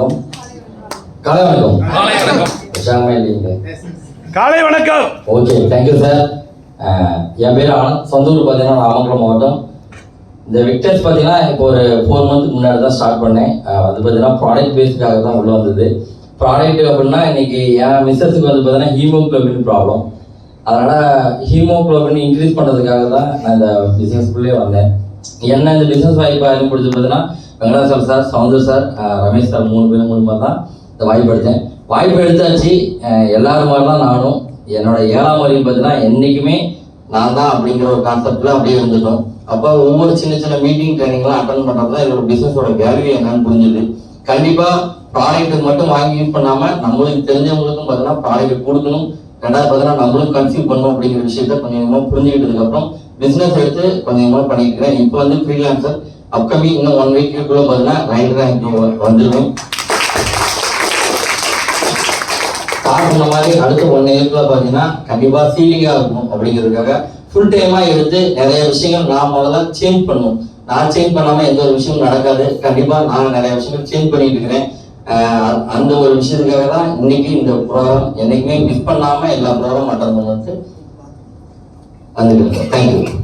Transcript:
வணக்கம். காலை வணக்கம். உற்சாகமா இல்லைங்க. காலை வணக்கம். Okay, thank you sir. என் பேர் ஆனந்த். சொந்த ஊர் பார்த்தீங்கன்னா நாமக்கல் மாவட்டம். இந்த விக்டர்ஸ் பார்த்தீங்கன்னா இப்போ ஒரு 4 மந்த்துக்கு முன்னாடி தான் ஸ்டார்ட் பண்ணேன். அது பார்த்தீங்கன்னா ப்ராடக்ட் பேஸ்டுக்காக தான் உள்ள வந்தது. ப்ராடக்ட் அப்படின்னா இன்னைக்கு என் மிஸ்ஸஸுக்கு வந்து பார்த்தீங்கன்னா ஹீமோகுளோபின் ப்ராப்ளம். அதனால் ஹீமோகுளோபின் இன்க்ரீஸ் பண்ணுறதுக்காக தான் நான் இந்த பிஸ்னஸ்க்குள்ளே வந்தேன். என்ன இந்த பிஸ்னஸ் வாய்ப்பு அறிமுகப்படுத்தி பார்த்தீங்கன்னா Venkatachal sir, Soundar sir, Ramesh sir 3 பேர் மூலமாக தான் இந்த வாய்ப்பு எடுத்தேன். வாய்ப்பு எடுத்தாச்சு. எல்லாரும் மாதிரி தான் நானும் என்னோட 7ஆம் வரையும் பார்த்தீங்கன்னா என்றைக்குமே நான் தான் அப்படிங்கிற ஒரு கான்செப்டில் அப்படியே இருந்துட்டோம். அப்போ ஒவ்வொரு சின்ன சின்ன மீட்டிங் ட்ரைனிங்லாம் அட்டன் பண்ணுறது தான் என்னோட பிஸ்னஸோட வேல்யூ என்னன்னு புரிஞ்சுது. கண்டிப்பாக ப்ராடக்ட் மட்டும் வாங்கி யூஸ் பண்ணாமல் நம்மளுக்கு தெரிஞ்சவங்களுக்கும் பார்த்தீங்கன்னா ப்ராடக்ட் கொடுக்கணும். ரெண்டாவது பார்த்தீங்கன்னா நம்மளும் கன்சியூம் பண்ணணும் அப்படிங்கிற விஷயத்த கொஞ்சம் கொஞ்சமாக புரிஞ்சுக்கிட்டதுக்கப்புறம் பிஸ்னஸ் எடுத்து கொஞ்சம் கொஞ்சமாக பண்ணிக்கிறேன். இப்போ வந்து ஃப்ரீலான்சர். அப்கமிங் இன்னும் 1 வீக்குக்குள்ளே பார்த்தீங்கன்னா ரைடராக வந்துடுவேன். சொன்ன மாதிரி அடுத்த 1 இயர்க்குள்ள பார்த்தீங்கன்னா கண்டிப்பாக சீலிங்காக இருக்கும். அப்படிங்கிறதுக்காக ஃபுல் டைமாக எடுத்து நிறைய விஷயங்கள் நான் முதல்ல சேஞ்ச் பண்ணணும். நான் சேஞ்ச் பண்ணாமல் எந்த ஒரு விஷயமும் நடக்காது. கண்டிப்பாக நான் நிறைய விஷயங்கள் சேஞ்ச் பண்ணிட்டு இருக்கிறேன். அந்த ஒரு விஷயத்துக்காக தான் இன்னைக்கு இந்த ப்ரோக்ராம் என்னைக்குமே மிஸ் பண்ணாமல் எல்லா ப்ரோக்ராம் அட்டன் பண்ணுறது வந்துருக்கேன். தேங்க்யூ.